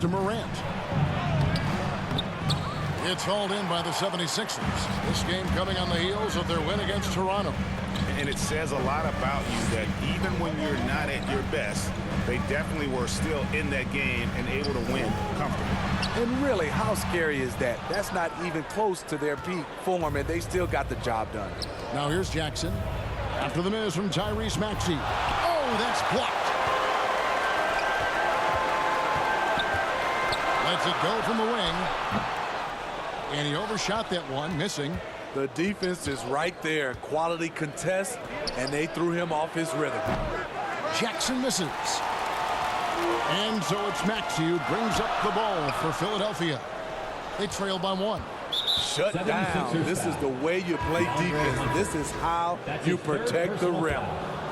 to Morant. It's hauled in by the 76ers. This game coming on the heels of their win against Toronto. And it says a lot about you that even when you're not at your best, they definitely were still in that game and able to win comfortably. And really, how scary is that? That's not even close to their peak form, and they still got the job done. Now here's Jackson. After the miss from Tyrese Maxey. Oh, that's blocked. Lets it go from the wing. And he overshot that one, missing. The defense is right there. Quality contest, and they threw him off his rhythm. Jackson misses. And so it's Maxey who brings up the ball for Philadelphia. They trail by one. Shut down. This is the way you play defense. This is how you protect the rim.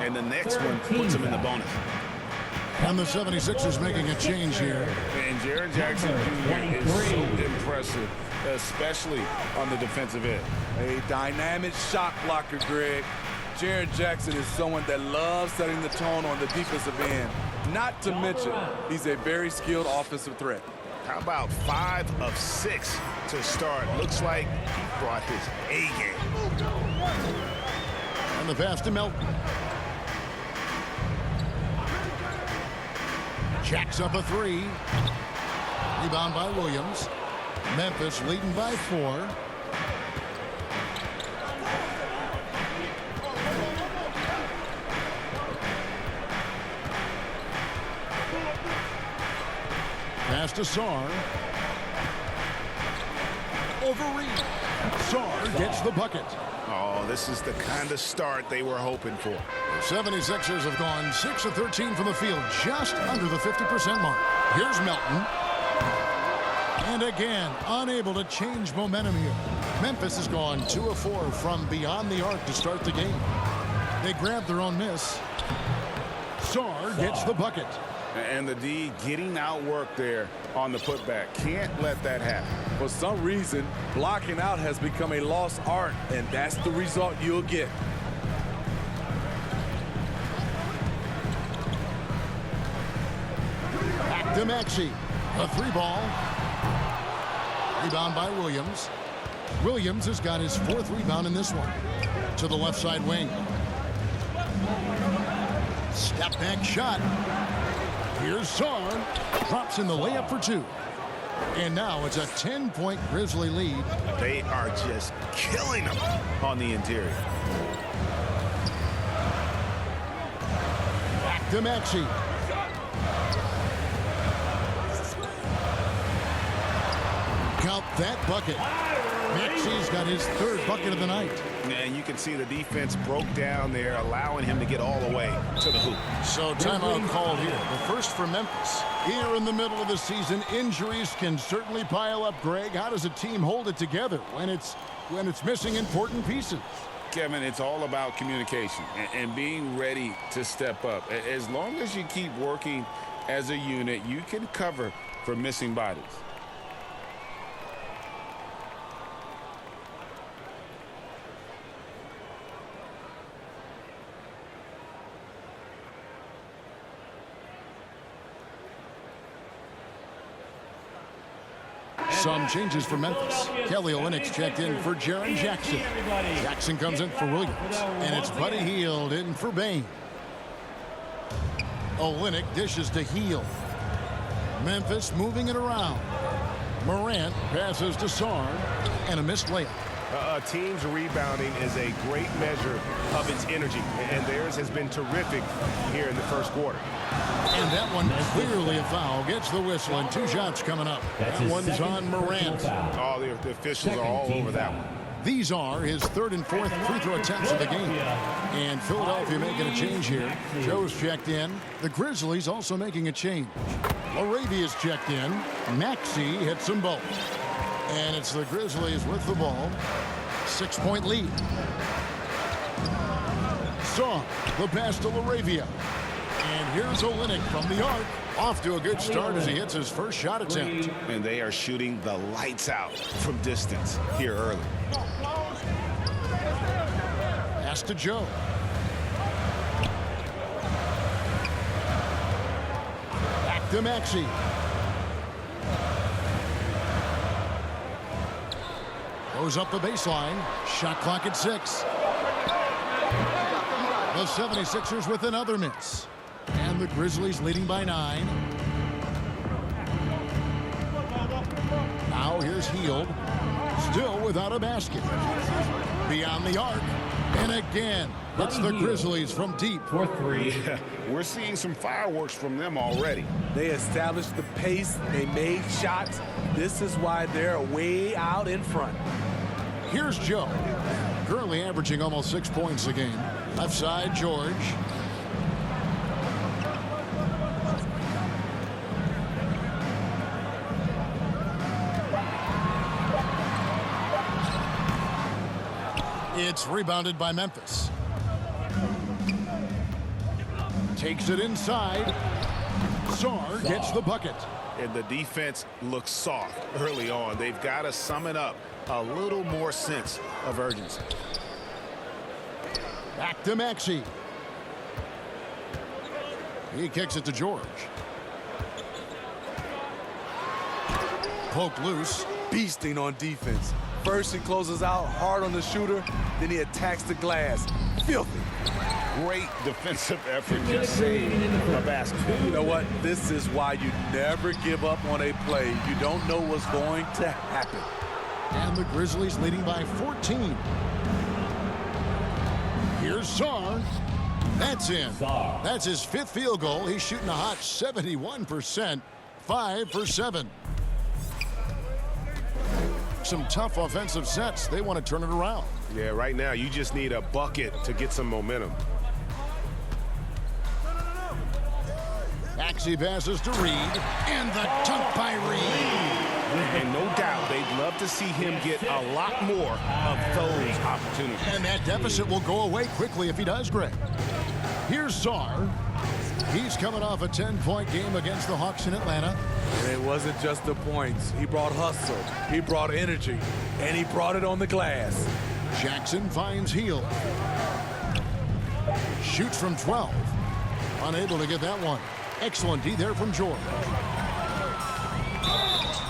And the next one puts him in the bonus. And the 76ers making a change here. And Jaren Jackson Jr. is so impressive, especially on the defensive end. A dynamic shot blocker, Greg. Jaren Jackson is someone that loves setting the tone on the defensive end. Not to mention, he's a very skilled offensive threat. How about 5 of 6 to start? Looks like he brought his A game. And the pass to Melton. Jacks up a three. Rebound by Williams. Memphis leading by 4. Pass to Sarr. Over Reed. Sarr gets the bucket. Oh, this is the kind of start they were hoping for. The 76ers have gone 6 of 13 from the field, just under the 50% mark. Here's Melton. And again, unable to change momentum here. Memphis has gone 2 of 4 from beyond the arc to start the game. They grab their own miss. Sarr gets the bucket. And the D getting outworked there on the putback. Can't let that happen. For some reason, blocking out has become a lost art, and that's the result you'll get. Back to Maxey. A 3-ball. Rebound by Williams. Williams has got his 4th rebound in this one. To the left side wing. Step back shot. Here's Sarr. Drops in the layup for 2. And now it's a 10-point Grizzly lead. They are just killing them on the interior. Back to Maxey. Count that bucket. Maxey's got his 3rd bucket of the night. And you can see the defense broke down there, allowing him to get all the way to the hoop. So timeout called here. The first for Memphis. Here in the middle of the season, injuries can certainly pile up, Greg. How does a team hold it together when it's missing important pieces? Kevin, it's all about communication and being ready to step up. As long as you keep working as a unit, you can cover for missing bodies. Some changes for Memphis. Kelly Olynyk's checked in for Jaren Jackson. Jackson comes in for Williams. And it's Buddy Hield in for Bane. Olynyk dishes to Hield. Memphis moving it around. Morant passes to Sarr. And a missed layup. A team's rebounding is a great measure of its energy, and theirs has been terrific here in the first quarter. And that one clearly a foul. Gets the whistle, and 2 shots coming up. That one's on Morant. Oh, the officials are all over that one. These are his 3rd and 4th free throw attempts of the game. And Philadelphia making a change here. Joe's checked in. The Grizzlies also making a change. Laravia's checked in. Maxey hits them both. And it's the Grizzlies with the ball. 6-point lead. Sarr, the pass to Laravia. And here's Olynyk from the arc. Off to a good start as he hits his first shot attempt. And they are shooting the lights out from distance here early. Pass to Joe. Back to Maxey. Throws up the baseline. Shot clock at 6. The 76ers with another miss. And the Grizzlies leading by 9. Now here's Hield. Still without a basket. Beyond the arc. And again, it's the Grizzlies from deep. For 3. Yeah, we're seeing some fireworks from them already. They established the pace. They made shots. This is why they're way out in front. Here's Joe. Currently averaging almost 6 points a game. Left side, George. It's rebounded by Memphis. Takes it inside. Sarr gets the bucket. And the defense looks soft early on. They've got to sum it up. A little more sense of urgency. Back to Maxey. He kicks it to George. Poked loose. Beasting on defense. First he closes out hard on the shooter, then he attacks the glass. Filthy. Great defensive effort. Just saved a basket. You know what? This is why you never give up on a play. You don't know what's going to happen. And the Grizzlies leading by 14. Here's Sarr. That's in. That's his 5th field goal. He's shooting a hot 71%. 5 for 7. Some tough offensive sets. They want to turn it around. Yeah, right now you just need a bucket to get some momentum. Maxey passes to Reed. And the dunk by Reed. And no doubt they'd love to see him get a lot more of those opportunities. And that deficit will go away quickly if he does, Greg. Here's Sarr. He's coming off a 10-point game against the Hawks in Atlanta. And it wasn't just the points. He brought hustle, he brought energy, and he brought it on the glass. Jackson finds Hield. Shoots from 12. Unable to get that one. Excellent D there from George.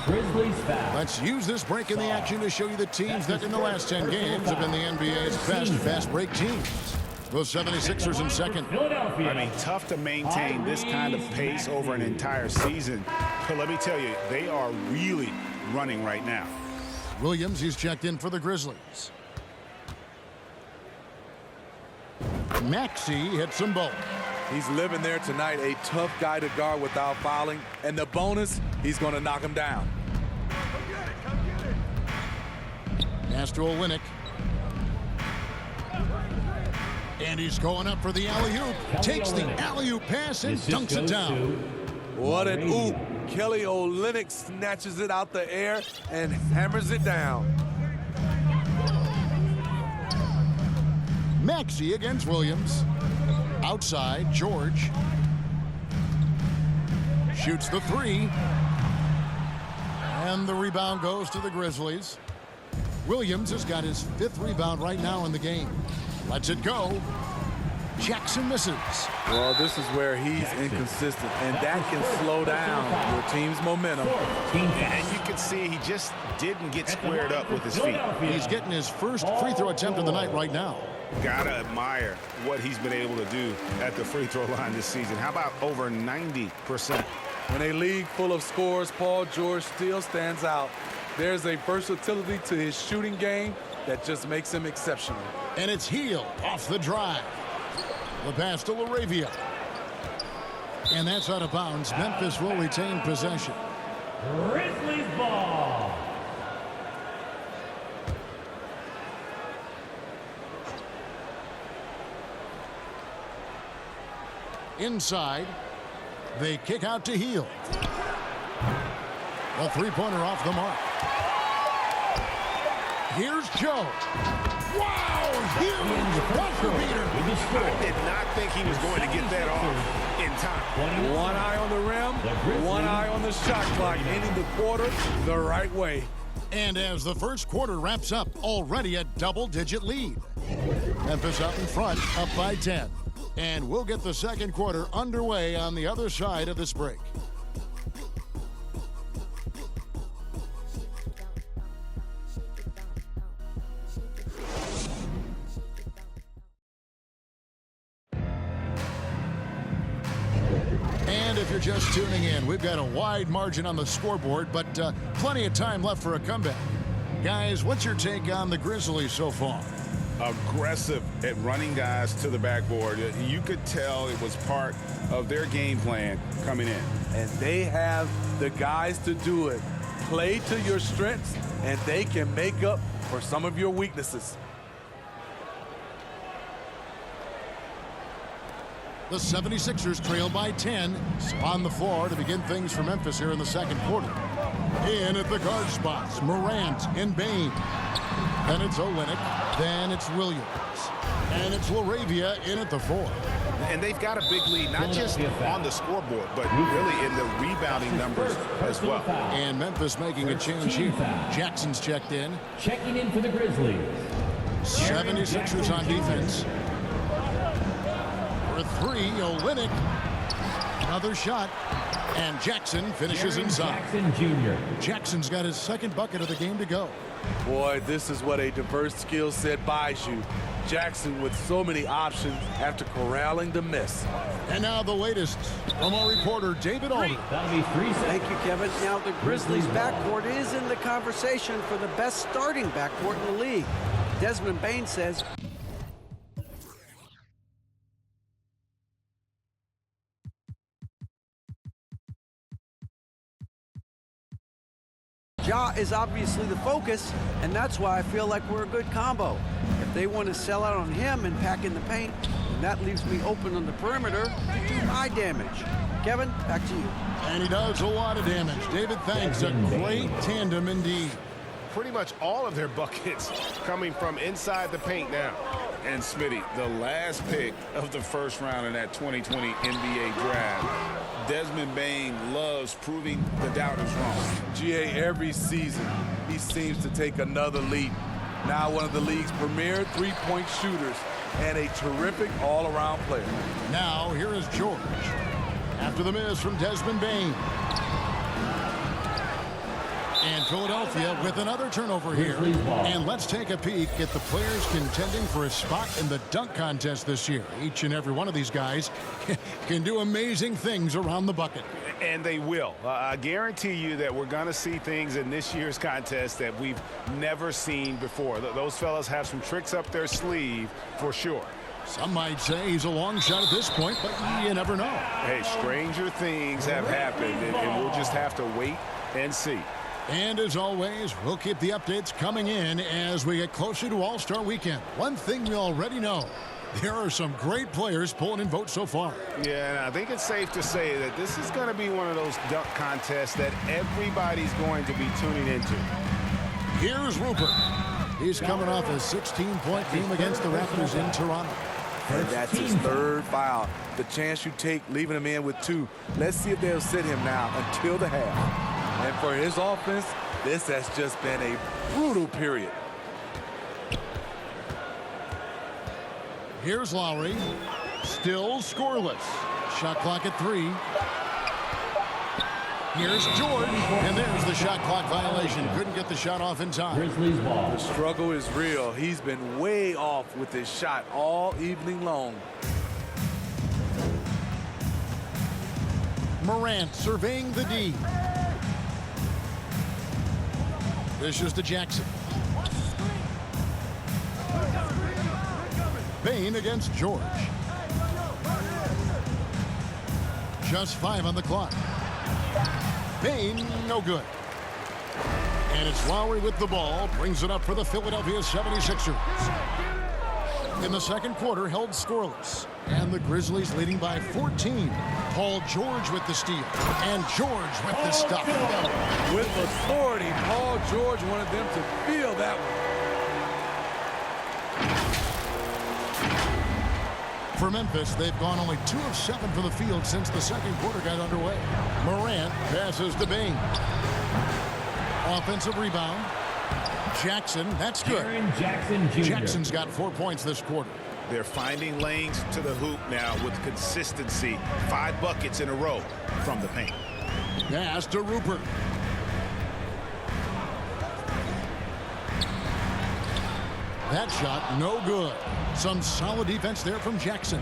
Grizzlies foul. Let's use this break in the action to show you the teams that in the last 10 games have been the NBA's best fast break teams. The 76ers in second. Philadelphia. I mean, tough to maintain this kind of pace over an entire season. But let me tell you, they are really running right now. Williams, he's checked in for the Grizzlies. Maxey hits them both. He's living there tonight, a tough guy to guard without fouling. And the bonus, he's going to knock him down. Pass to Olynyk. And he's going up for the alley-oop. Takes the alley-oop pass and dunks it down. What an oop. Kelly Olynyk snatches it out the air and hammers it down. Maxey against Williams. Outside, George. Shoots the 3. And the rebound goes to the Grizzlies. Williams has got his 5th rebound right now in the game. Lets it go. Jackson misses. Well, this is where he's inconsistent, and that can slow down your team's momentum. And you can see he just didn't get squared up with his feet. He's getting his first free throw attempt of the night right now. Gotta admire what he's been able to do at the free throw line this season. How about over 90%? In a league full of scores, Paul George still stands out. There's a versatility to his shooting game that just makes him exceptional. And it's Hield off the drive. The pass to LaRavia. And that's out of bounds. Memphis will retain possession. Grizzlies ball. Inside. They kick out to Hield. A three-pointer off the mark. Here's Joe. Wow! Huge buzzer beater. I did not think he was going to get that off in time. One eye on the rim, one eye on the shot clock, ending the quarter the right way. And as the first quarter wraps up, already a double-digit lead. Memphis up in front, up by 10. And we'll get the second quarter underway on the other side of this break. just tuning in, we've got a wide margin on the scoreboard, but plenty of time left for a comeback. Guys, what's your take on the Grizzlies so far? Aggressive at running guys to the backboard. You could tell it was part of their game plan coming in. And they have the guys to do it. Play to your strengths, and they can make up for some of your weaknesses. The 76ers trail by 10. On the floor to begin things for Memphis here in the second quarter. In at the guard spots, Morant and Bane. Then it's Olynyk. Then it's Williams. And it's LaRavia in at the 4. And they've got a big lead, not just on the scoreboard, but really in the rebounding numbers as well. And Memphis making a change here. Jackson's checked in. Checking in for the Grizzlies. 76ers on defense. For 3, Olynyk. Another shot. And Jackson finishes inside. Jackson Jr. Jackson's got his second bucket of the game to go. Boy, this is what a diverse skill set buys you. Jackson with so many options after corralling the miss. And now the latest from our reporter, David Alder. That'll be 3 seconds. Thank you, Kevin. Now the Grizzlies backcourt is in the conversation for the best starting backcourt in the league. Desmond Bane says, Ja is obviously the focus, and that's why I feel like we're a good combo. If they want to sell out on him and pack in the paint, then that leaves me open on the perimeter to do my damage. Kevin, back to you. And he does a lot of damage. David, thanks. A great tandem indeed. Pretty much all of their buckets coming from inside the paint now. And Smitty, the last pick of the first round in that 2020 NBA draft. Desmond Bane loves proving the doubters wrong. GA, every season, he seems to take another leap. Now one of the league's premier three-point shooters and a terrific all-around player. Now, here is George. After the miss from Desmond Bane. And Philadelphia with another turnover here. And let's take a peek at the players contending for a spot in the dunk contest this year. Each and every one of these guys can do amazing things around the bucket. And they will. I guarantee you that we're going to see things in this year's contest that we've never seen before. Those fellas have some tricks up their sleeve for sure. Some might say he's a long shot at this point, but you never know. Hey, stranger things have happened, and we'll just have to wait and see. And as always, we'll keep the updates coming in as we get closer to All-Star Weekend. One thing we already know, there are some great players pulling in votes so far. Yeah, and I think it's safe to say that this is going to be one of those dunk contests that everybody's going to be tuning into. Here's Rupert. He's coming off a 16-point game against the Raptors in Toronto. And that's his third foul. The chance you take leaving him in with 2. Let's see if they'll sit him now until the half. And for his offense, this has just been a brutal period. Here's Lowry. Still scoreless. Shot clock at 3. Here's George. And there's the shot clock violation. Couldn't get the shot off in time. Grizzlies ball. The struggle is real. He's been way off with his shot all evening long. Morant surveying the D. Dishes to Jackson. Bane against George. Just 5 on the clock. Bane, no good. And it's Lowry with the ball. Brings it up for the Philadelphia 76ers. In the second quarter, held scoreless. And the Grizzlies leading by 14. Paul George with the steal. And George with the stop. With authority, Paul George wanted them to feel that one. For Memphis, they've gone only 2 of 7 from the field since the second quarter got underway. Morant passes to Bane. Offensive rebound. Jackson, that's good. Jaren Jackson Jr. Jackson's got 4 points this quarter. They're finding lanes to the hoop now with consistency. 5 buckets in a row from the paint. Pass to Rupert. That shot, no good. Some solid defense there from Jackson.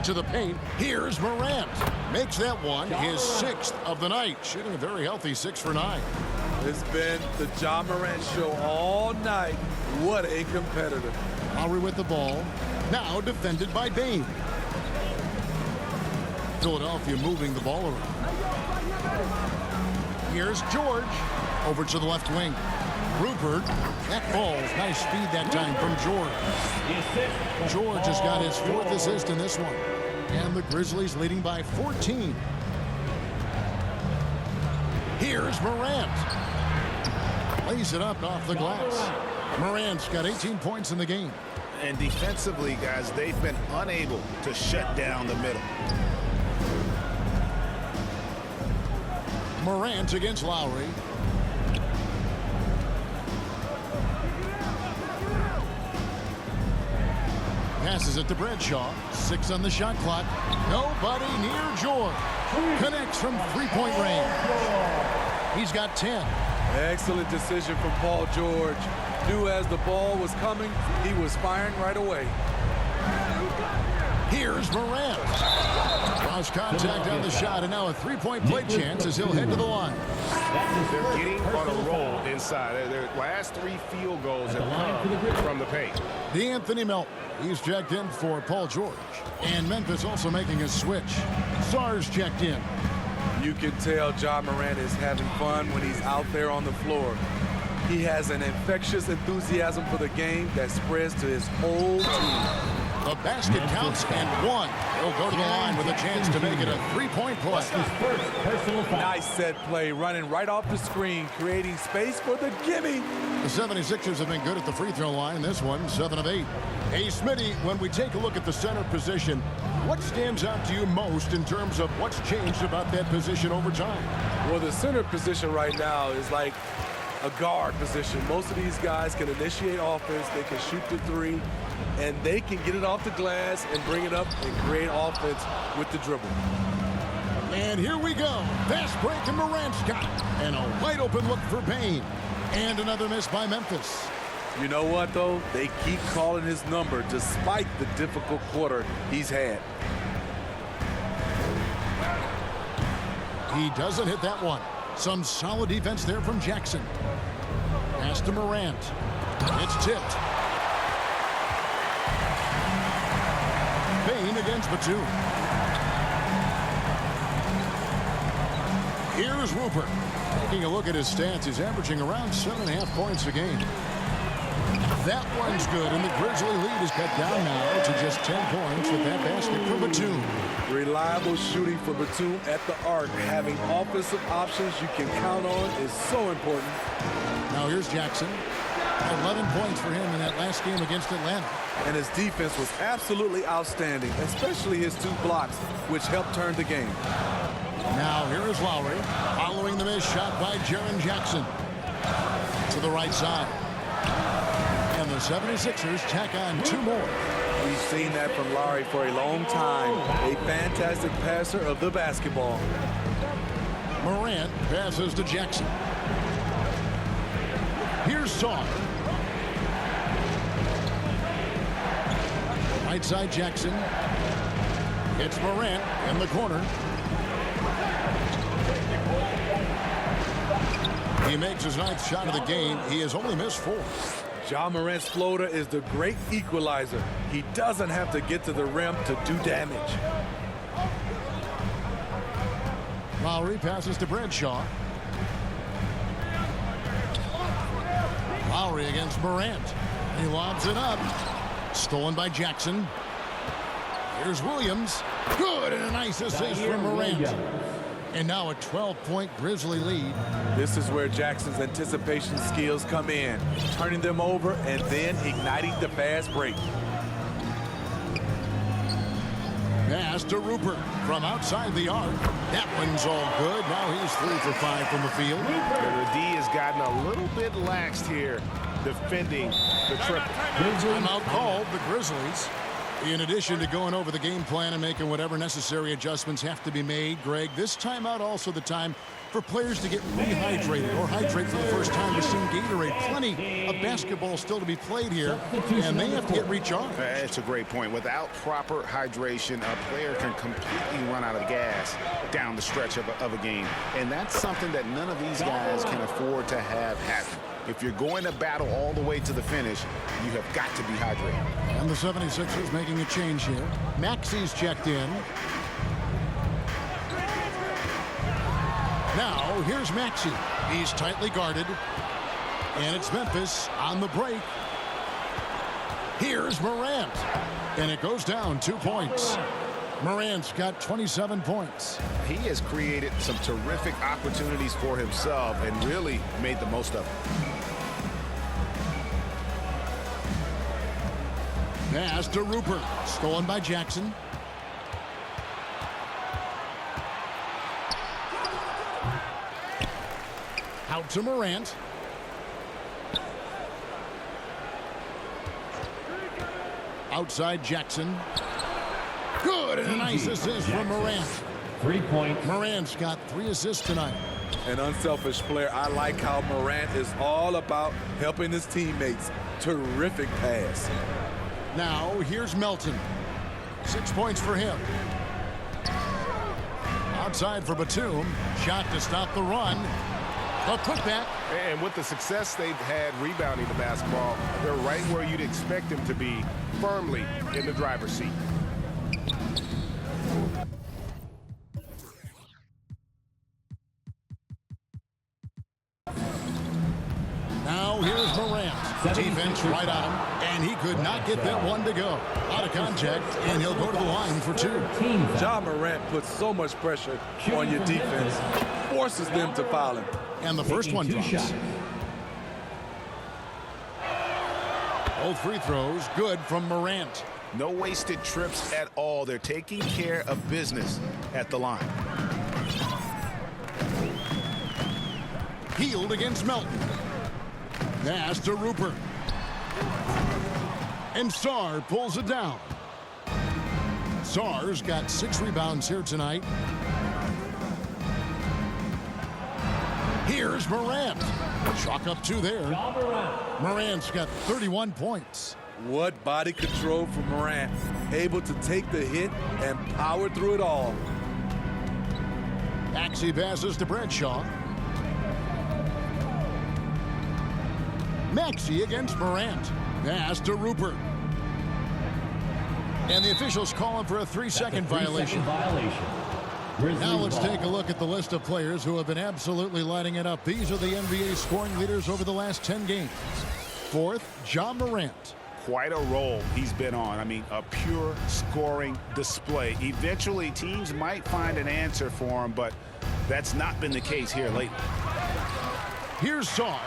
to the paint. Here's Morant. Makes that one his 6th of the night. Shooting a very healthy 6 for 9. It's been the Ja Morant show all night. What a competitor. Lowry with the ball. Now defended by Bane. Philadelphia moving the ball around. Here's George. Over to the left wing. Rupert. That falls. Nice speed that time from George. George has got his 4th assist in this one. And the Grizzlies leading by 14. Here's Morant. Lays it up off the glass. Morant's got 18 points in the game. And defensively, guys, they've been unable to shut down the middle. Morant against Lowry. Passes it to Bradshaw. 6 on the shot clock. Nobody near George. Connects from three-point range. He's got 10. Excellent decision from Paul George. Knew as the ball was coming, he was firing right away. Here's Morant. Lost contact on the shot, and now a three-point play chance as he'll head to the line. They're getting on a roll inside. Their last 3 field goals have come from the paint. DeAnthony Melton. He's checked in for Paul George. And Memphis also making a switch. Sars checked in. You can tell Ja Morant is having fun when he's out there on the floor. He has an infectious enthusiasm for the game that spreads to his whole team. The basket counts and 1. He'll go to the line with a chance to make it a three-point play. His first personal foul. Nice set play, running right off the screen, creating space for the gimme. The 76ers have been good at the free throw line. This one, 7 of 8. Hey, Smitty, when we take a look at the center position, what stands out to you most in terms of what's changed about that position over time? Well, the center position right now is like a guard position. Most of these guys can initiate offense, they can shoot the 3, and they can get it off the glass and bring it up and create offense with the dribble. And here we go. Fast break, and Morant's got it. And a wide open look for Payne. And another miss by Memphis. You know what, though? They keep calling his number despite the difficult quarter he's had. He doesn't hit that one. Some solid defense there from Jackson. Pass to Morant. It's tipped. Payne against Batum. Here's Rupert. Taking a look at his stats, he's averaging around 7.5 points a game. That one's good, and the Grizzly lead is cut down now to just 10 points with that basket for Batum. Reliable shooting for Batum at the arc. Having offensive options you can count on is so important. Now here's Jackson. 11 points for him in that last game against Atlanta. And his defense was absolutely outstanding, especially his 2 blocks, which helped turn the game. Now here is Lowry, following the missed shot by Jaren Jackson. To the right side. And the 76ers tack on 2 more. We've seen that from Lowry for a long time. A fantastic passer of the basketball. Morant passes to Jackson. Here's Song. Right side Jackson. It's Morant in the corner. He makes his 9th shot of the game. He has only missed 4. Ja Morant's floater is the great equalizer. He doesn't have to get to the rim to do damage. Lowry passes to Bradshaw. Lowry against Morant. He lobs it up. Stolen by Jackson. Here's Williams. Good, and a nice assist from Morant. And now a 12-point Grizzly lead. This is where Jackson's anticipation skills come in, turning them over and then igniting the fast break. Pass to Rupert from outside the arc. That one's all good. Now he's 3 for 5 from the field. And the D has gotten a little bit laxed here defending the triple. Timeout called, the Grizzlies. In addition to going over the game plan and making whatever necessary adjustments have to be made, Greg, this timeout also the time for players to get rehydrated or hydrate for the first time with some Gatorade. Plenty of basketball still to be played here, and they have to get recharged. That's a great point. Without proper hydration, a player can completely run out of gas down the stretch of a game, and that's something that none of these guys can afford to have happen. If you're going to battle all the way to the finish, you have got to be hydrated. And the 76ers making a change here. Maxey's checked in. Now, here's Maxey. He's tightly guarded. And it's Memphis on the break. Here's Morant. And it goes down 2 points. Morant's got 27 points. He has created some terrific opportunities for himself and really made the most of it. Pass to Rupert. Stolen by Jackson. Out to Morant. Outside Jackson. Good, and a nice assist from Morant. 3 points. Morant's got 3 assists tonight. An unselfish player. I like how Morant is all about helping his teammates. Terrific pass. Now, here's Melton. 6 points for him. Outside for Batum. Shot to stop the run. A putback. And with the success they've had rebounding the basketball, they're right where you'd expect them to be, firmly in the driver's seat. Now here's Morant. Defense right on him, and he could not get that one to go. Out of contact, and he'll go to the line for 2. Ja Morant puts so much pressure on your defense, forces them to foul him. And the first one drops. Shots. Both free throws good from Morant. No wasted trips at all. They're taking care of business at the line. Healed against Melton. Pass to Rupert. And Sarr pulls it down. Sarr's got 6 rebounds here tonight. Here's Morant. Chalk up 2 there. Morant's got 31 points. What body control from Morant. Able to take the hit and power through it all. Maxey passes to Bradshaw. Maxey against Morant. Pass to Rupert. And the officials calling for a 3-second violation. Now let's take a look at the list of players who have been absolutely lighting it up. These are the NBA scoring leaders over the last 10 games. 4th, Ja Morant. Quite a role he's been on. I mean, a pure scoring display. Eventually, teams might find an answer for him, but that's not been the case here lately. Here's Sarr.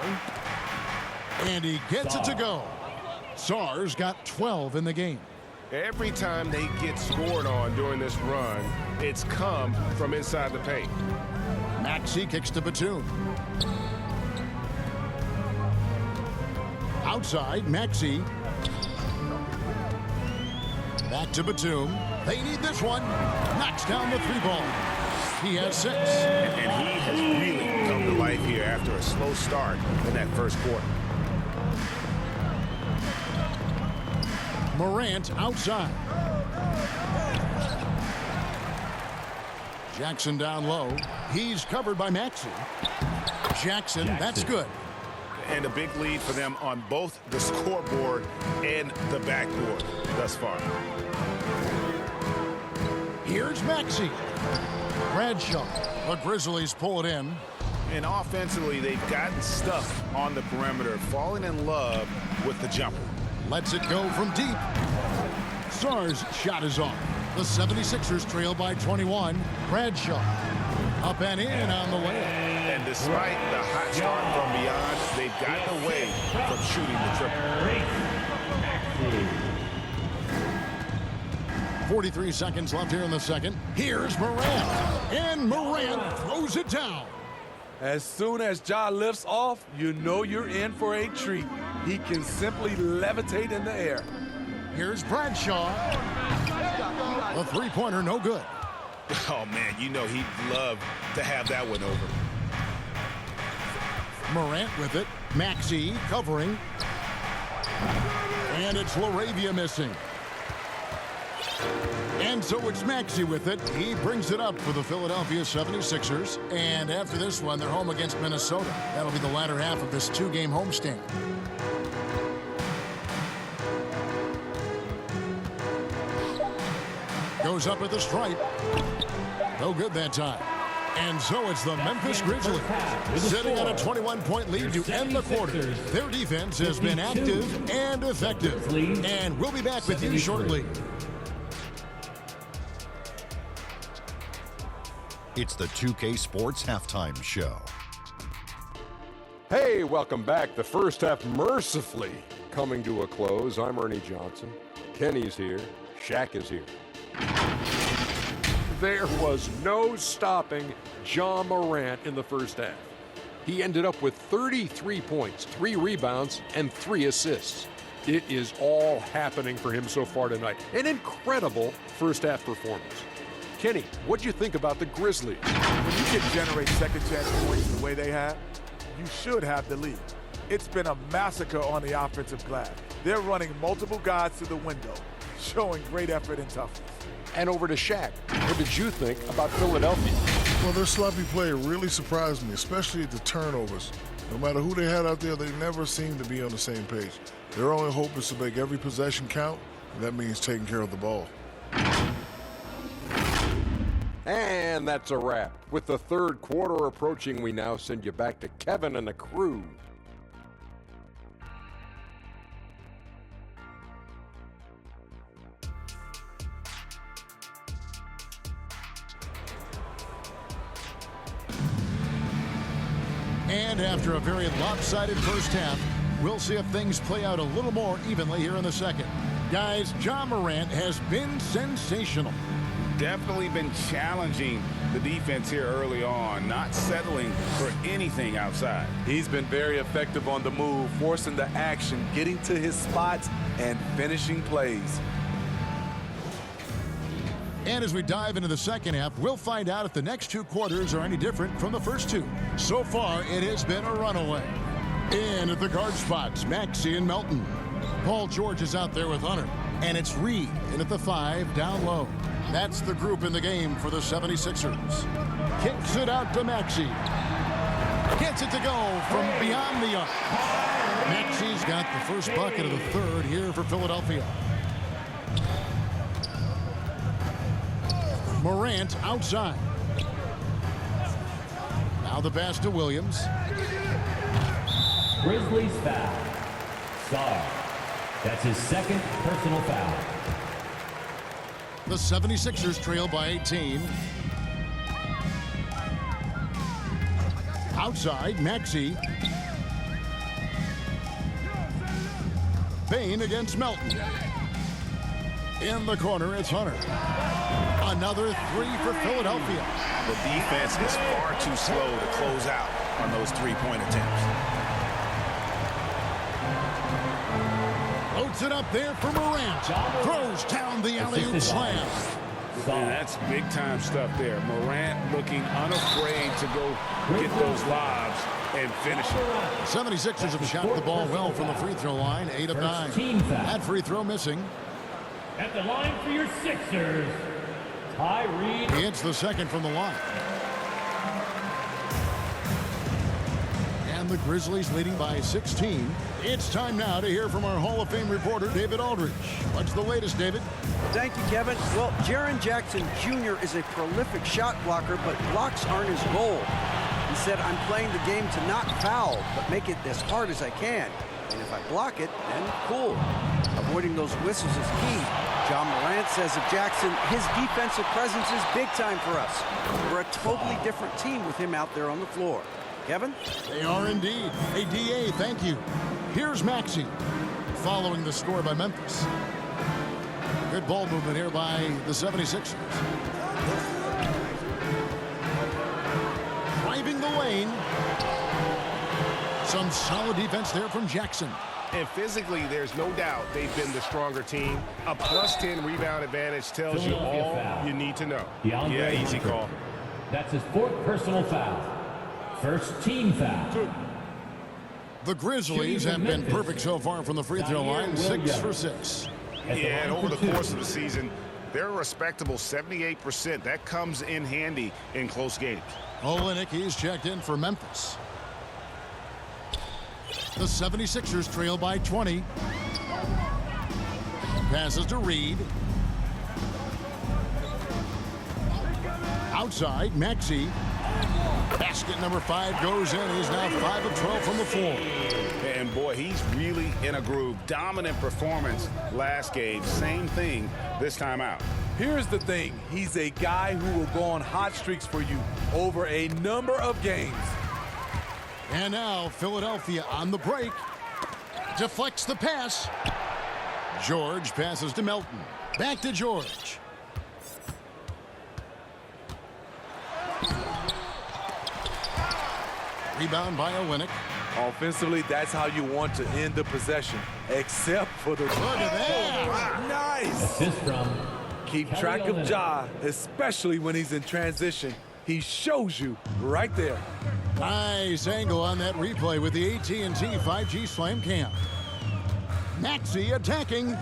And he gets it to go. Sarr's got 12 in the game. Every time they get scored on during this run, it's come from inside the paint. Maxey kicks to Batum. Outside, Maxey. Back to Batum. They need this one. Knocks down the 3-ball. He has 6. And he has really come to life here after a slow start in that first quarter. Morant outside. Jackson down low. He's covered by Maxey. Jackson, that's good. And a big lead for them on both the scoreboard and the backboard thus far. Here's Maxey. Bradshaw. The Grizzlies pull it in. And offensively, they've gotten stuff on the perimeter, falling in love with the jumper. Lets it go from deep. Sarr's shot is off. The 76ers trail by 21. Bradshaw up and in on the way. And despite the hot start from beyond, they've gotten away from shooting the triple. 43 seconds left here in the second. Here's Morant. And Morant throws it down. As soon as Ja lifts off, you know you're in for a treat. He can simply levitate in the air. Here's Bradshaw. The three-pointer, no good. Oh, man, you know he'd love to have that one over. Morant with it. Maxey covering. And it's LaRavia missing. And so it's Maxey with it. He brings it up for the Philadelphia 76ers. And after this one, they're home against Minnesota. That'll be the latter half of this two-game homestand. Goes up at the stripe. No good that time. And so it's the Memphis Grizzlies sitting on a 21-point lead to end the quarter. Their defense has been active and effective. And we'll be back with you shortly. It's the 2K Sports Halftime Show. Hey, welcome back. The first half mercifully coming to a close. I'm Ernie Johnson. Kenny's here. Shaq is here. There was no stopping Ja Morant in the first half. He ended up with 33 points, 3 rebounds, and 3 assists. It is all happening for him so far tonight. An incredible first half performance. Kenny, what'd you think about the Grizzlies? When you can generate second chance points the way they have, you should have the lead. It's been a massacre on the offensive glass. They're running multiple guys to the window, showing great effort and toughness. And over to Shaq. What did you think about Philadelphia? Well, their sloppy play really surprised me, especially at the turnovers. No matter who they had out there, they never seemed to be on the same page. Their only hope is to make every possession count, and that means taking care of the ball. And that's a wrap. With the third quarter approaching, we now send you back to Kevin and the crew. And after a very lopsided first half, we'll see if things play out a little more evenly here in the second. Guys, Ja Morant has been sensational. Definitely been challenging the defense here early on, not settling for anything outside. He's been very effective on the move, forcing the action, getting to his spots, and finishing plays. And as we dive into the second half, we'll find out if the next 2 quarters are any different from the first 2. So far, it has been a runaway. In at the guard spots, Maxey and Melton. Paul George is out there with Hunter. And it's Reed in at the 5 down low. That's the group in the game for the 76ers. Kicks it out to Maxey. Gets it to go from beyond the arc. Maxey's got the first bucket of the third here for Philadelphia. Morant outside. Now the pass to Williams. Grizzlies foul. Sorry. That's his second personal foul. The 76ers trail by 18. Outside, Maxey. Payne against Melton. In the corner, it's Hunter. Another 3 for Philadelphia. The defense is far too slow to close out on those three-point attempts. Loads it up there for Morant. Throws down the alley-oop slam. And that's big-time stuff there. Morant looking unafraid to go get those lobs and finish it. 76ers have shot the ball well from the free throw line, 8 of 9. That free throw missing. At the line for your Sixers, Tyree. He hits the second from the line. And the Grizzlies leading by 16. It's time now to hear from our Hall of Fame reporter, David Aldridge. What's the latest, David? Thank you, Kevin. Well, Jaren Jackson Jr. is a prolific shot blocker, but blocks aren't his goal. He said, I'm playing the game to not foul, but make it as hard as I can. And if I block it, then cool. Avoiding those whistles is key. Ja Morant says of Jackson, his defensive presence is big time for us. We're a totally different team with him out there on the floor. Kevin? They are indeed. Hey, DA, thank you. Here's Maxey following the score by Memphis. Good ball movement here by the 76ers. Driving the lane. Some solid defense there from Jackson. And physically, there's no doubt they've been the stronger team. A +10 rebound advantage tells you all you need to know. Yeah, easy call. That's his 4th personal foul. First team foul. The Grizzlies have been perfect so far from the free throw line, 6 for 6. Yeah, and over the course of the season, they're a respectable 78%. That comes in handy in close games. Olynyk, he's checked in for Memphis. The 76ers trail by 20. Passes to Reed. Outside, Maxey. Basket number 5 goes in. He's now 5 of 12 from the floor. And boy, he's really in a groove. Dominant performance last game. Same thing this time out. Here's the thing. He's a guy who will go on hot streaks for you over a number of games. And now Philadelphia on the break. Deflects the pass. George passes to Melton. Back to George. Rebound by Olynyk. Offensively, that's how you want to end the possession, except for the... Look at that. Nice. Assist from Keep track of Ja, especially when he's in transition. He shows you right there. Nice angle on that replay with the AT&T 5G Slam Cam. Maxey attacking.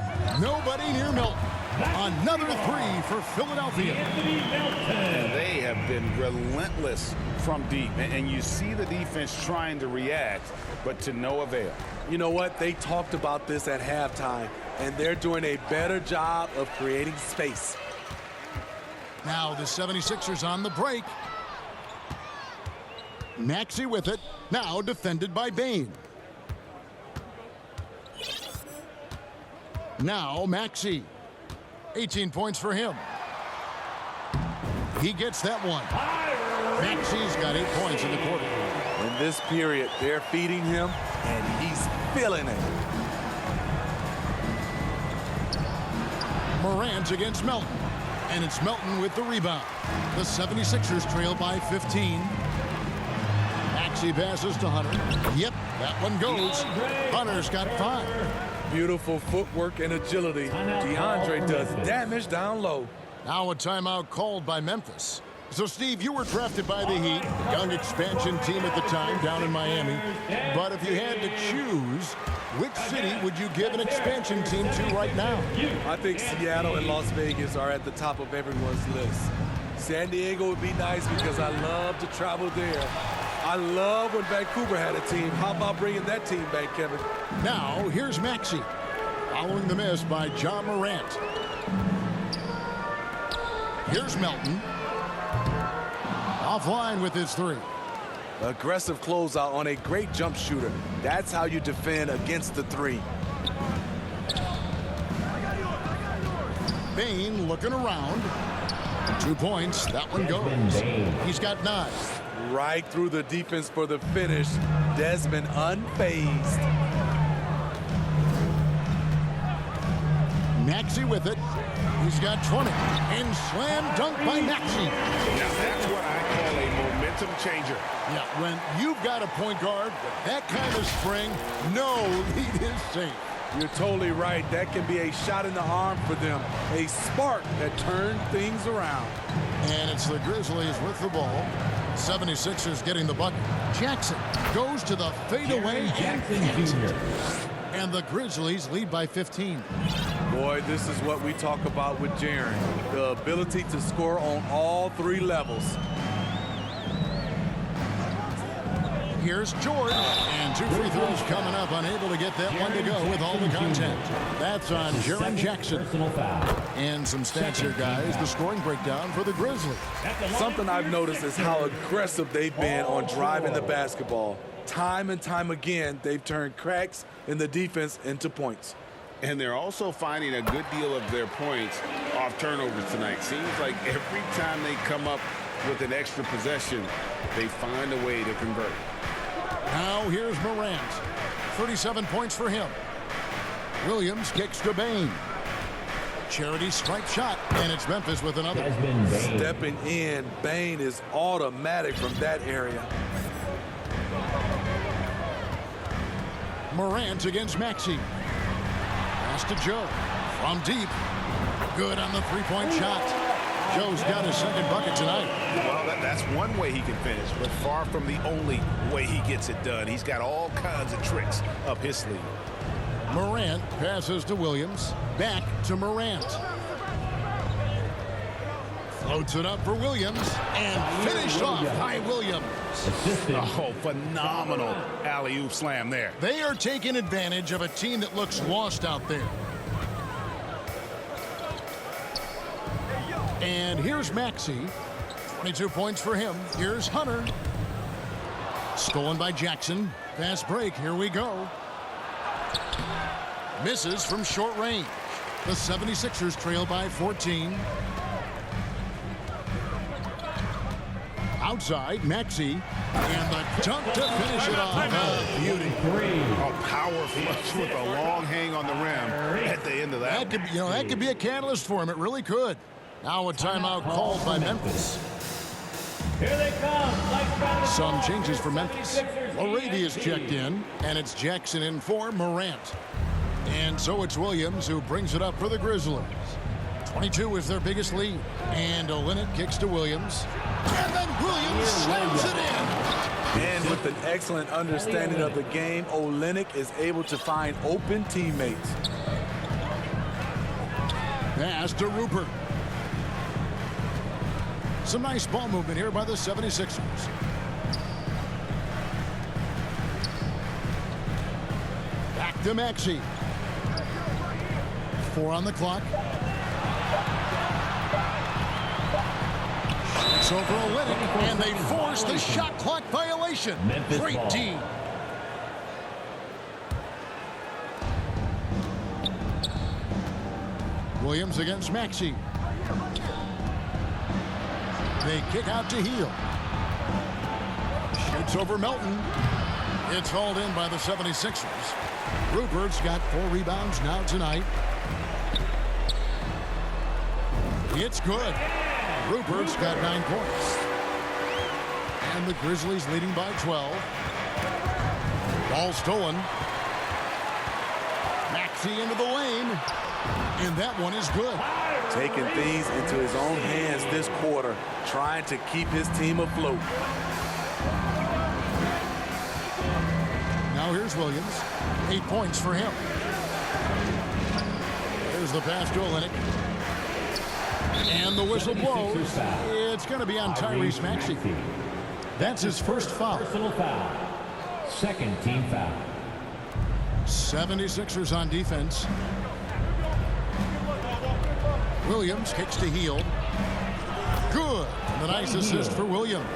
Nobody near Melton. Another 3 for Philadelphia. And they have been relentless from deep. And you see the defense trying to react, but to no avail. You know what? They talked about this at halftime, and they're doing a better job of creating space. Now the 76ers on the break. Maxey with it. Now defended by Bane. Now Maxey. 18 points for him. He gets that one. Maxey's got 8 points in the quarter. In this period, they're feeding him, and he's feeling it. Morant against Melton. And it's Melton with the rebound. The 76ers trail by 15. Maxey passes to Hunter. Yep, that one goes. Hunter's got 5. Beautiful footwork and agility. DeAndre does damage down low. Now a timeout called by Memphis. So, Steve, you were drafted by the Heat, young expansion team at the time down in Miami. But if you had to choose, which city would you give an expansion team to right now? I think Seattle and Las Vegas are at the top of everyone's list. San Diego would be nice because I love to travel there. I love when Vancouver had a team. How about bringing that team back, Kevin? Now, here's Maxey. Following the miss by John Morant. Here's Melton. Offline with his 3. Aggressive closeout on a great jump shooter. That's how you defend against the 3. Bane looking around. 2 points. That one goes. He's got 9. Right through the defense for the finish. Desmond unfazed. Maxey with it. He's got 20. And slam dunk by Maxey. Now that's what I call a momentum changer. Yeah, when you've got a point guard with that kind of spring, no lead is safe. You're totally right. That can be a shot in the arm for them. A spark that turned things around. And it's the Grizzlies with the ball. 76ers getting the bucket. Jackson goes to the fadeaway and hits it. And the Grizzlies lead by 15. Boy, this is what we talk about with Jaren. The ability to score on all 3 levels. Here's George. And 2 free throws coming up. Unable to get that one to go with all the content. That's on Jaren Jackson. And some stats here, guys. The scoring breakdown for the Grizzlies. Something I've noticed is how aggressive they've been on driving the basketball. Time and time again, they've turned cracks in the defense into points. And they're also finding a good deal of their points off turnovers tonight. Seems like every time they come up with an extra possession, they find a way to convert. Now here's Morant. 37 points for him. Williams kicks to Bane. Charity stripe shot, and it's Memphis with another. Stepping in, Bane is automatic from that area. Morant against Maxey. Pass to Joe. From deep. Good on the three-point shot. Joe's got his second bucket tonight. Well, that's one way he can finish, but far from the only way he gets it done. He's got all kinds of tricks up his sleeve. Morant passes to Williams. Back to Morant. Floats it up for Williams. And finished off by Williams. Oh, phenomenal alley-oop slam there. They are taking advantage of a team that looks lost out there. And here's Maxey. 22 points for him. Here's Hunter. Stolen by Jackson. Fast break. Here we go. Misses from short range. The 76ers trail by 14. Outside, Maxey. And the dunk to finish it off. Oh, beauty. A power flush with a long hang on the rim at the end of that. That could be a catalyst for him. It really could. Now a timeout called by Memphis. Here they come. Some changes for Memphis. Laravia's checked in, and it's Jackson in for Morant. And so it's Williams who brings it up for the Grizzlies. 22 is their biggest lead. And Olynyk kicks to Williams. And then Williams slams it in. And with an excellent understanding of the game, Olynyk is able to find open teammates. Pass to Rupert. Some nice ball movement here by the 76ers. Back to Maxey. 4 on the clock. It's over Olynyk, and they force the shot clock violation. Great D. Williams against Maxey. They kick out to Hield. Shoots over Melton. It's hauled in by the 76ers. Rupert's got 4 rebounds now tonight. It's good. Rupert's got 9 points. And the Grizzlies leading by 12. Ball stolen. Maxey into the lane. And that one is good. Taking things into his own hands this quarter, trying to keep his team afloat. Now here's Williams. 8 points for him. There's the pass to Olynyk. And the whistle blows. It's going to be on Tyrese Maxey. That's his first foul. Personal foul. Second team foul. 76ers on defense. Williams kicks to Hield. Good. The nice assist for Williams.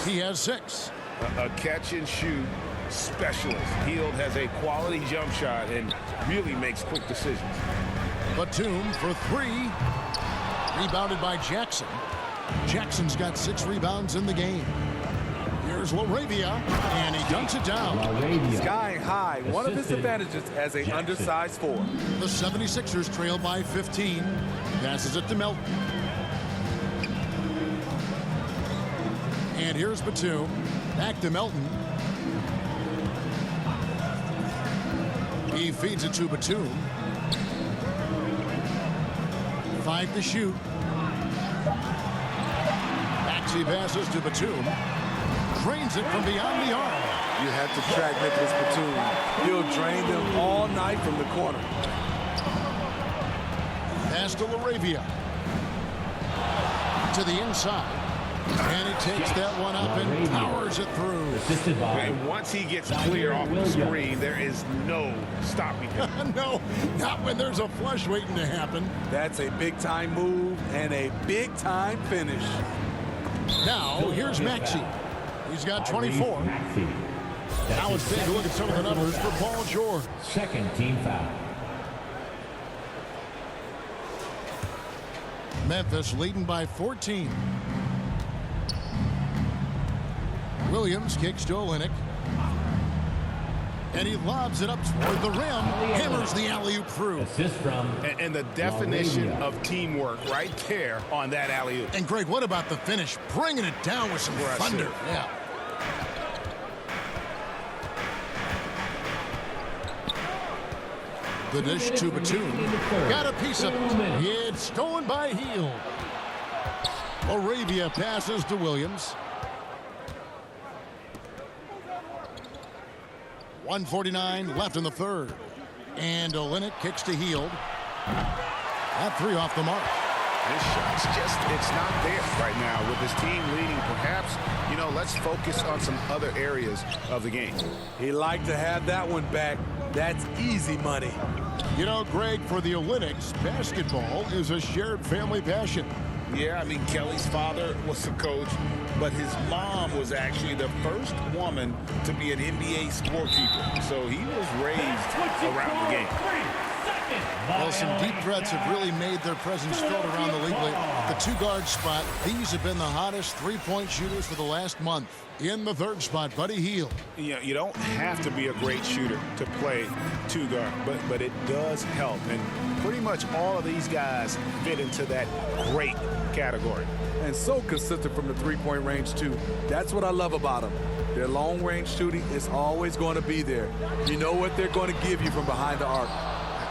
He has 6. A catch and shoot specialist. Hield has a quality jump shot and really makes quick decisions. Batum for 3. Rebounded by Jackson. Jackson's got 6 rebounds in the game. Here's Laravia, and he dunks it down. Skying high, one of his advantages as an undersized forward. The 76ers trail by 15. Passes it to Melton. And here's Batum. Back to Melton. He feeds it to Batum. 5 to shoot. Maxey passes to Batum. Drains it from beyond the arc. You have to track Nicholas Batum. He'll drain them all night from the corner. Pass to Laravia. To the inside. And he takes that one up and powers it through. And once he gets clear off the screen, there is no stopping him. No, not when there's a flush waiting to happen. That's a big-time move and a big-time finish. Now, here's Maxey. He's got 24. Now let's take a look at some of the numbers for Paul George. Second team foul. Memphis leading by 14. Williams kicks to Olynyk. And he lobs it up toward the rim. Hammers the alley-oop through. Assist from And the definition of teamwork right there on that alley-oop. And Greg, what about the finish? Bringing it down with some thunder. Yeah. The dish to Batum. Got a piece of it. It's going by Hield. Arabia passes to Williams. 1:49 left in the third. And Olynyk kicks to Hield. That three off the mark. His shot's just, it's not there right now with his team leading. Perhaps, let's focus on some other areas of the game. He liked to have that one back. That's easy money. Greg, for the Olympics, basketball is a shared family passion. Yeah, I mean, Kelly's father was a coach, but his mom was actually the first woman to be an NBA scorekeeper. So he was raised around the game. Well, some deep threats have really made their presence felt around the league lately. The two-guard spot, these have been the hottest three-point shooters for the last month. In the third spot, Buddy Hield. You don't have to be a great shooter to play two-guard, but it does help. And pretty much all of these guys fit into that great category. And so consistent from the three-point range, too. That's what I love about them. Their long-range shooting is always going to be there. You know what they're going to give you from behind the arc.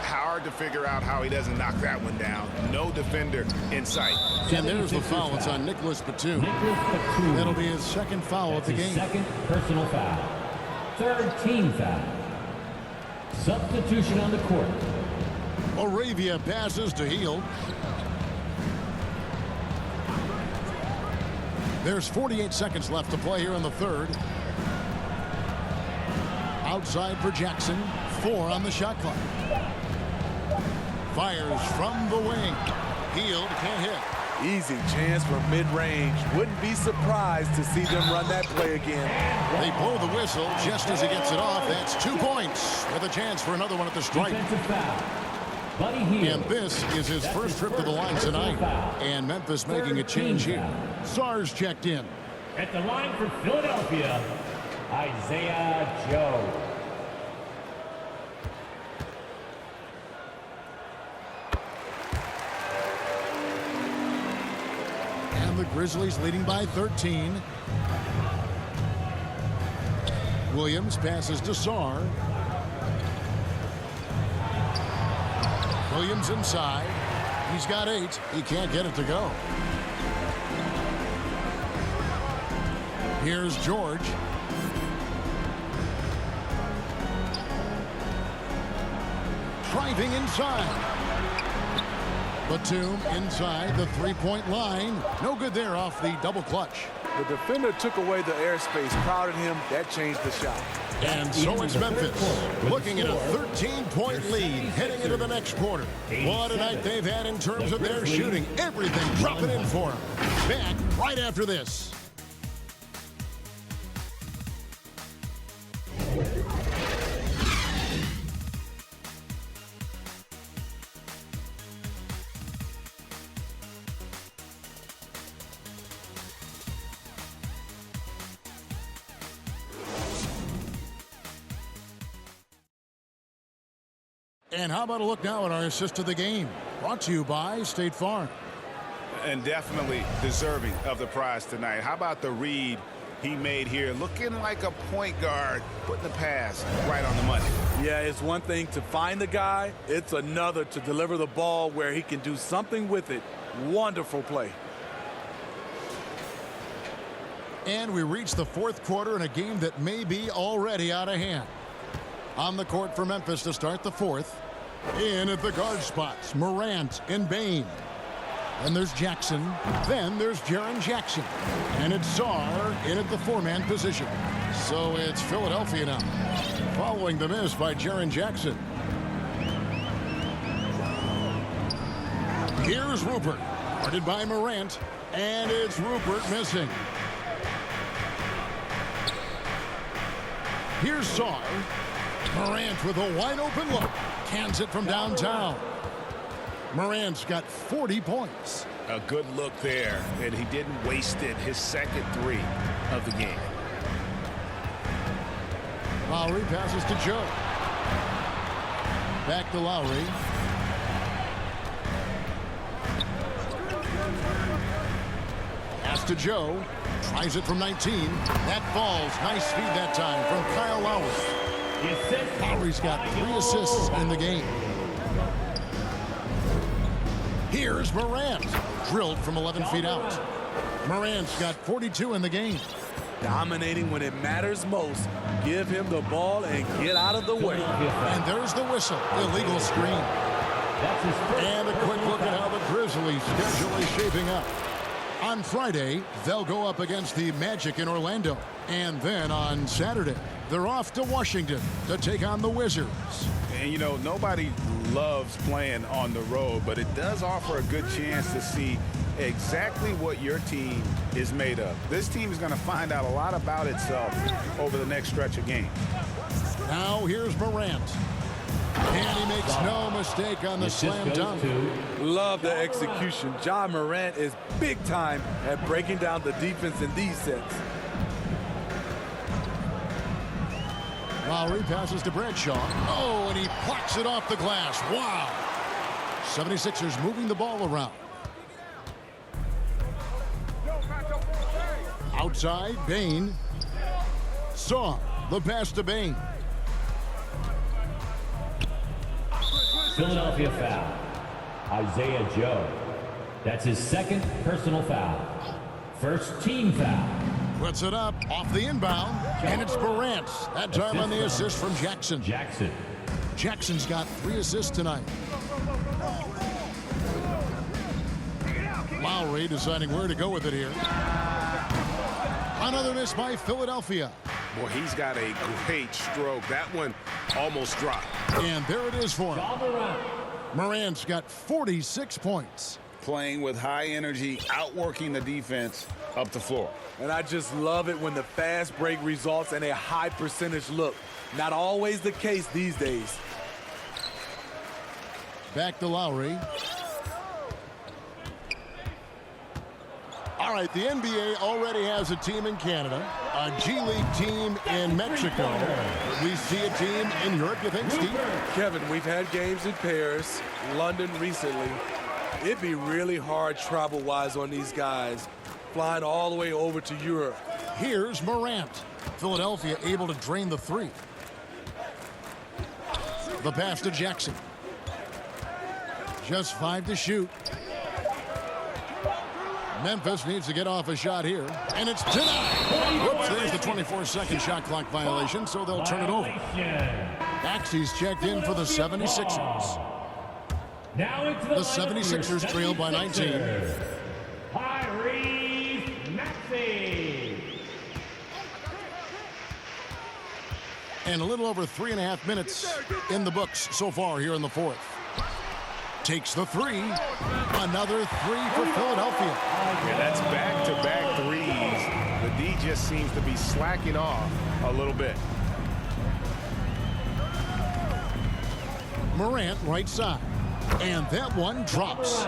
Hard to figure out how he doesn't knock that one down. No defender in sight. And there's the foul. It's on Nicholas Batum. That'll be his second foul of the game. Second personal foul. Third team foul. Substitution on the court. Arabia passes to Hield. There's 48 seconds left to play here in the third. Outside for Jackson. 4 on the shot clock. Fires from the wing. Hield can't hit. Easy chance for mid-range. Wouldn't be surprised to see them run that play again. They blow the whistle just as he gets it off. That's 2 points with a chance for another one at the stripe. And this is his first trip to the line tonight. And Memphis making a change here. Sars checked in. At the line for Philadelphia, Isaiah Joe. The Grizzlies leading by 13. Williams passes to Sarr. Williams inside. He's got 8. He can't get it to go. Here's George. Driving inside. Batum inside the three-point line. No good there off the double clutch. The defender took away the airspace, crowded him. That changed the shot. And so it's Memphis looking at a 13-point lead heading into the next quarter. What a night they've had in terms of their shooting. Everything dropping in for them. Back right after this. And how about a look now at our assist of the game? Brought to you by State Farm. And definitely deserving of the prize tonight. How about the read he made here? Looking like a point guard, putting the pass right on the money. Yeah, it's one thing to find the guy. It's another to deliver the ball where he can do something with it. Wonderful play. And we reach the fourth quarter in a game that may be already out of hand. On the court for Memphis to start the fourth. In at the guard spots, Morant and Bane. And there's Jackson. Then there's Jaren Jackson. And it's Sarr in at the 4-man position. So it's Philadelphia now. Following the miss by Jaren Jackson. Here's Rupert. Guarded by Morant. And it's Rupert missing. Here's Sarr. Morant with a wide-open look. Cans it from downtown. Morant's got 40 points. A good look there, and he didn't waste it. His second 3 of the game. Lowry passes to Joe. Back to Lowry. Pass to Joe. Tries it from 19. That falls. Nice feed that time from Kyle Lowry. Lowry's got 3 assists in the game. Here's Morant. Drilled from 11 feet out. Morant's got 42 in the game. Dominating when it matters most. Give him the ball and get out of the way. And there's the whistle. Illegal screen. And a quick look at how the Grizzlies' schedule is shaping up. On Friday, they'll go up against the Magic in Orlando. And then on Saturday, they're off to Washington to take on the Wizards. And, you know, nobody loves playing on the road, but it does offer a good chance to see exactly what your team is made of. This team is going to find out a lot about itself over the next stretch of games. Now here's Morant. And he makes no mistake on the slam dunk. Love the execution. Ja Morant is big time at breaking down the defense in these sets. Lowry passes to Bradshaw. Oh, and he plucks it off the glass. Wow. 76ers moving the ball around. Outside, Bane. Saw the pass to Bane. Philadelphia foul. Isaiah Joe. That's his second personal foul. First team foul. Puts it up off the inbound, and it's Morant. That time on the assist from Jackson. Jackson's got 3 assists tonight. Lowry deciding where to go with it here. Another miss by Philadelphia. Boy, he's got a great stroke. That one almost dropped. And there it is for him. Morant's got 46 points. Playing with high energy, outworking the defense up the floor. And I just love it when the fast break results in a high percentage look. Not always the case these days. Back to Lowry. All right, the NBA already has a team in Canada, a G League team in Mexico. We see a team in Europe, you think, Steve? Kevin, we've had games in Paris, London recently. It'd be really hard travel-wise on these guys, flying all the way over to Europe. Here's Morant. Philadelphia able to drain the 3. The pass to Jackson. Just 5 to shoot. Memphis needs to get off a shot here, and it's denied. Whoops, there's the 24-second shot clock violation, so they'll turn it over. Maxey's checked in for the 76ers. The 76ers trail by 19. Tyrese Maxey. And a little over 3.5 minutes in the books so far here in the 4th. Takes the 3. Another 3 for Philadelphia. Yeah, that's back-to-back threes. The D just seems to be slacking off a little bit. Morant right side. And that one drops.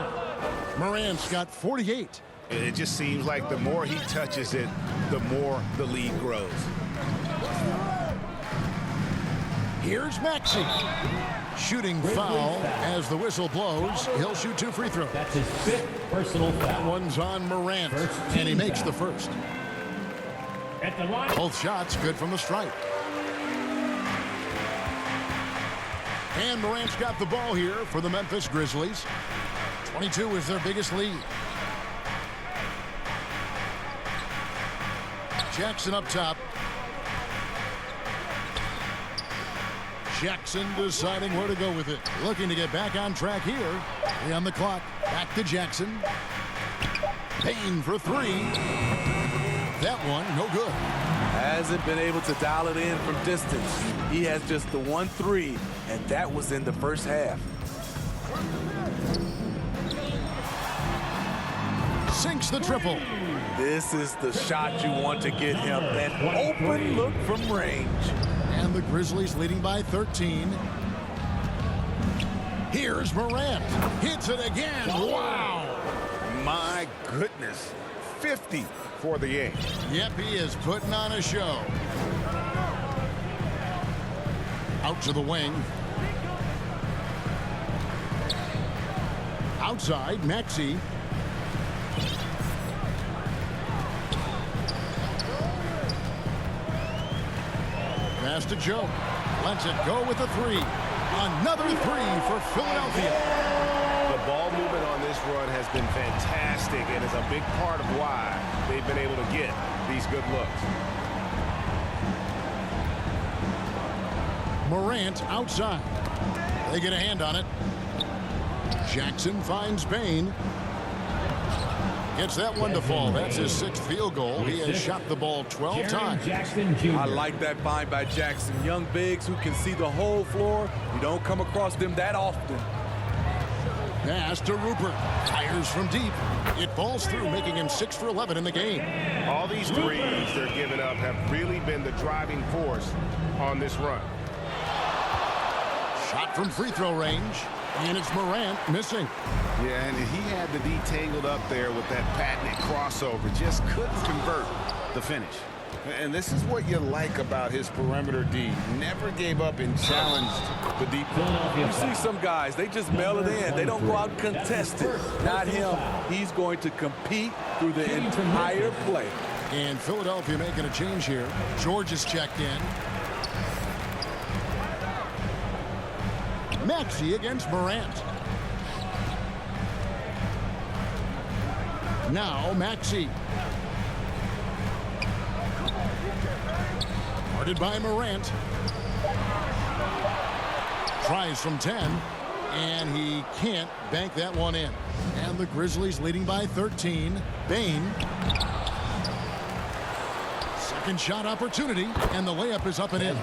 Morant's got 48. It just seems like the more he touches it, the more the lead grows. Here's Maxey. Shooting foul as the whistle blows. He'll shoot 2 free throws. That's his 5th personal foul. That one's on Morant, and he makes the first. At the line. Both shots good from the stripe. And Morant's got the ball here for the Memphis Grizzlies. 22 is their biggest lead. Jackson up top. Jackson deciding where to go with it. Looking to get back on track here. 3 on the clock. Back to Jackson. Payne for 3. That one, no good. Hasn't been able to dial it in from distance. He has just the 1 3, and that was in the first half. Sinks the triple. This is the shot you want to get him. An open look from range. And the Grizzlies leading by 13. Here's Morant. Hits it again. Wow. My goodness. 50 for the game. Yep, he is putting on a show. Out to the wing. Outside, Maxey. Pass to Joe. Lets it go with the 3. Another 3 for Philadelphia. The ball movement on this run has been fantastic and is a big part of why they've been able to get these good looks. Morant outside. They get a hand on it. Jackson finds Bane. Gets that one to fall. That's his 6th field goal. He has shot the ball 12 times. Jackson Jr. I like that find by Jackson. Young bigs who can see the whole floor. You don't come across them that often. Pass to Rupert. Fires from deep. It falls through, making him 6 for 11 in the game. All these threes they're giving up have really been the driving force on this run. Shot from free throw range. And it's Morant missing. Yeah, and he had to be tangled up there with that patented crossover. Just couldn't convert the finish. And this is what you like about his perimeter D. Never gave up and challenged the deep. You see some guys, they just mail it in. They don't go out and contest it. Not him. He's going to compete through the entire play. And Philadelphia making a change here. George is checked in. Maxey against Morant. Now Maxey. Guarded by Morant. Tries from 10. And he can't bank that one in. And the Grizzlies leading by 13. Bane. Second shot opportunity, and the layup is up and in.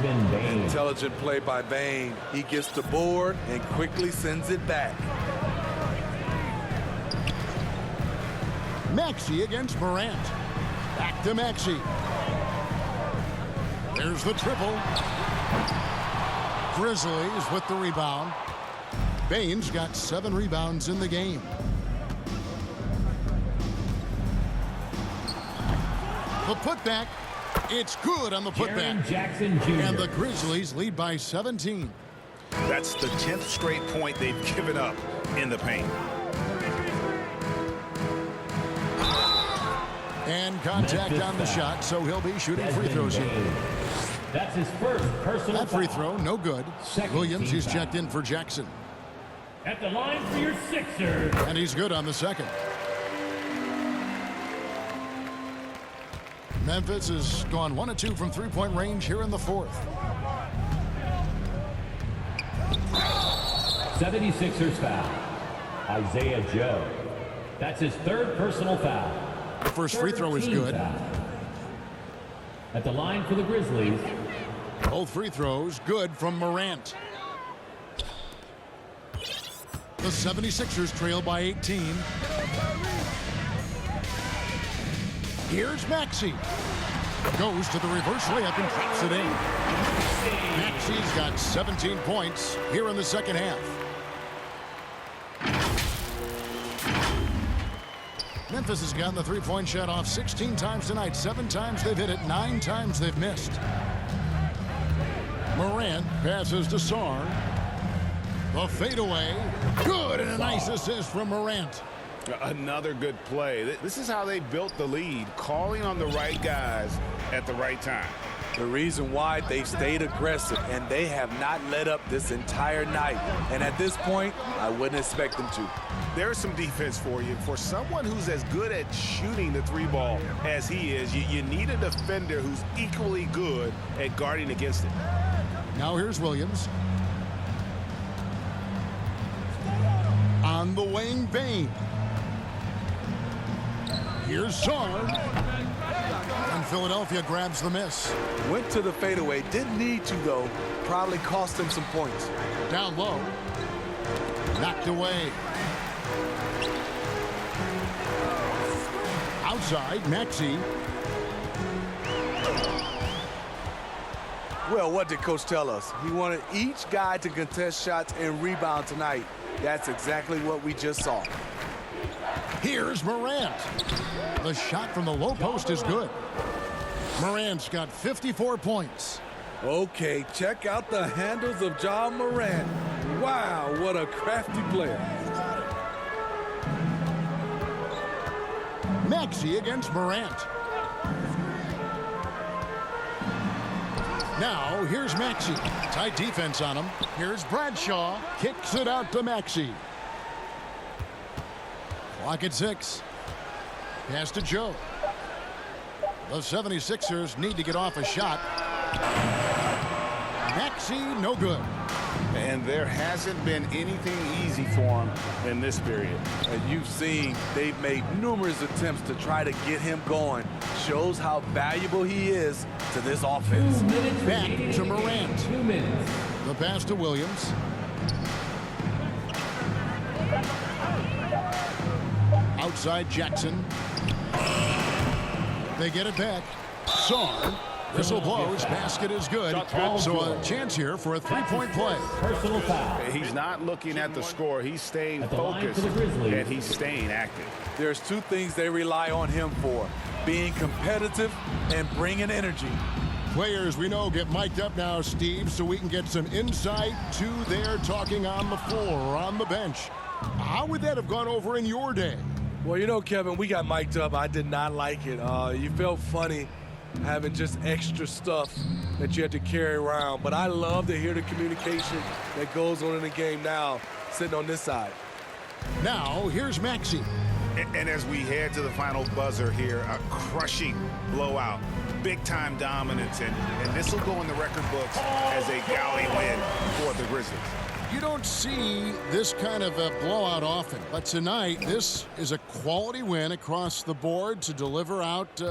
Intelligent play by Bane. He gets the board and quickly sends it back. Maxey against Morant. Back to Maxey. There's the triple. Grizzlies with the rebound. Bane's got 7 rebounds in the game. The putback. It's good on the putback. Jackson Jr. And the Grizzlies lead by 17. That's the 10th straight point they've given up in the paint. And contact on the shot, so he'll be shooting free throws here. That's his first personal That free foul. throw, no good. Second Williams, team he's foul. checked in for Jackson. At the line for your Sixers. And he's good on the second. Memphis has gone 1 of 2 from three-point range here in the 4th. 76ers foul. Isaiah Joe. That's his 3rd personal foul. The first free throw is Team good. foul. At the line for the Grizzlies. Both free throws good from Morant. The 76ers trail by 18. Here's Maxey. Goes to the reverse layup and drops it in. Maxey's got 17 points here in the second half. Memphis has gotten the three-point shot off 16 times tonight. 7 times they've hit it, 9 times they've missed. Morant passes to Sarr. The fadeaway. Good, and a nice assist from Morant. Another good play. This is how they built the lead, calling on the right guys at the right time. The reason why they stayed aggressive, and they have not let up this entire night. And at this point, I wouldn't expect them to. There's some defense for you. For someone who's as good at shooting the 3-ball as he is, you need a defender who's equally good at guarding against it. Now here's Williams. On the wing, Bane. Here's Sarr. And Philadelphia grabs the miss. Went to the fadeaway. Didn't need to, though. Probably cost him some points. Down low. Knocked away. Outside, Maxey. Well, what did Coach tell us? He wanted each guy to contest shots and rebound tonight. That's exactly what we just saw. Here's Morant. The shot from the low post is good. Morant's got 54 points. Okay, check out the handles of Ja Morant. Wow, what a crafty player. Maxey against Morant. Now, here's Maxey. Tight defense on him. Here's Bradshaw. Kicks it out to Maxey. Clock at 6. Pass to Joe. The 76ers need to get off a shot. Maxey, no good. And there hasn't been anything easy for him in this period. And you've seen they've made numerous attempts to try to get him going. Shows how valuable he is to this offense. Back to Morant. 2 minutes. The pass to Williams. Outside Jackson. They get it back. Sarr. Whistle blows. Basket is good. So a chance here for a three-point play. Personal foul. He's not looking at the score. He's staying At the line focused, for the Grizzlies. and he's staying active. There's two things they rely on him for: being competitive and bringing energy. Players we know get mic'd up now, Steve, so we can get some insight to their talking on the floor or on the bench. How would that have gone over in your day? Well, you know, Kevin, we got mic'd up. I did not like it. You felt funny having just extra stuff that you had to carry around. But I love to hear the communication that goes on in the game now, sitting on this side. Now, here's Maxey. And as we head to the final buzzer here, a crushing blowout, big-time dominance, and this will go in the record books as a galley win for the Grizzlies. You don't see this kind of a blowout often, but tonight this is a quality win across the board to deliver out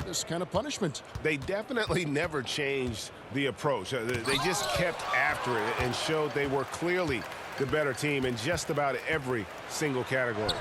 this kind of punishment. They definitely never changed the approach. They just kept after it and showed they were clearly the better team in just about every single category.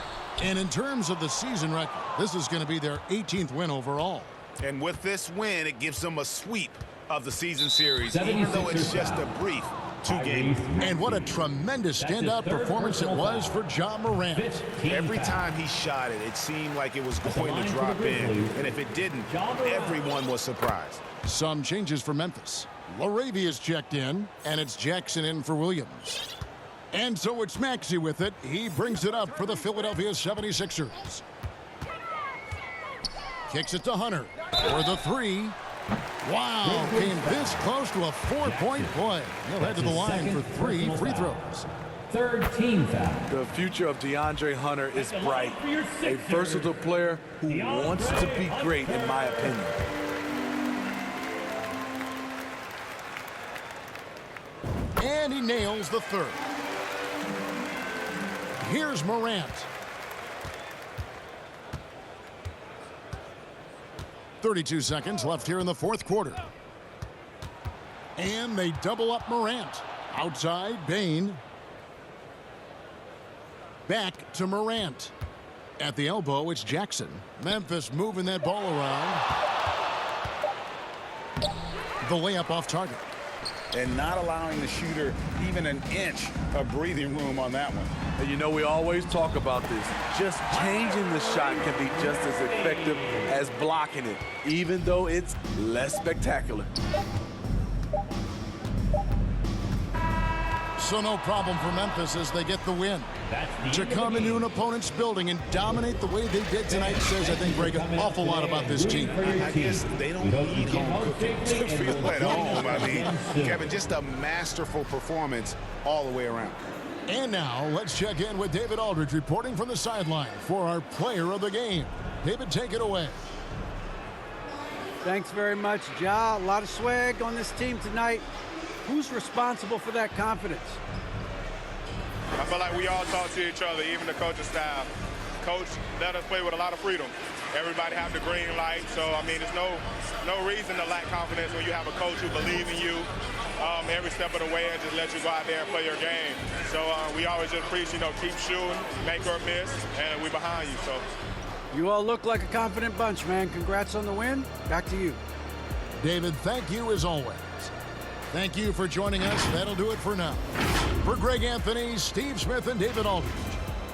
And in terms of the season record, this is going to be their 18th win overall. And with this win, it gives them a sweep of the season series, even though it's just a brief 2 games. And what a tremendous standout performance it was for Ja Morant. Every time he shot it, it seemed like it was going to drop in. And if it didn't, everyone was surprised. Some changes for Memphis. Laravia's checked in, and it's Jackson in for Williams. And so it's Maxey with it. He brings it up for the Philadelphia 76ers. Kicks it to Hunter for the 3. Wow, came this close to a 4-point play. He'll head to the line for 3 free throws. Third team foul. The future of DeAndre Hunter is bright. A versatile player who wants to be great, in my opinion. And he nails the 3rd. Here's Morant. 32 seconds left here in the 4th quarter. And they double up Morant. Outside, Bane. Back to Morant. At the elbow, it's Jackson. Memphis moving that ball around. The layup off target. And not allowing the shooter even an inch of breathing room on that one. And you know, we always talk about this. Just changing the shot can be just as effective as blocking it, even though it's less spectacular. So no problem for Memphis as they get the win. To come into an opponent's building and dominate the way they did tonight says, I think, Greg, an awful lot about this team. I guess they don't need home cooking to feel at home. I mean, Kevin, just a masterful performance all the way around. And now let's check in with David Aldridge reporting from the sideline for our player of the game. David, take it away. Thanks very much, Ja. A lot of swag on this team tonight. Who's responsible for that confidence? I feel like we all talk to each other, even the coaching staff. Coach let us play with a lot of freedom. Everybody have the green light, so I mean, there's no reason to lack confidence when you have a coach who believes in you every step of the way and just let you go out there and play your game. So we always just preach, keep shooting, make or miss, and we're behind you. So you all look like a confident bunch, man. Congrats on the win. Back to you. David, thank you as always. Thank you for joining us. That'll do it for now. For Greg Anthony, Steve Smith, and David Aldridge,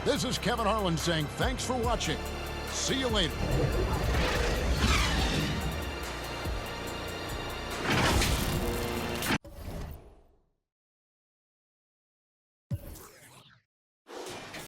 this is Kevin Harlan saying thanks for watching. See you later.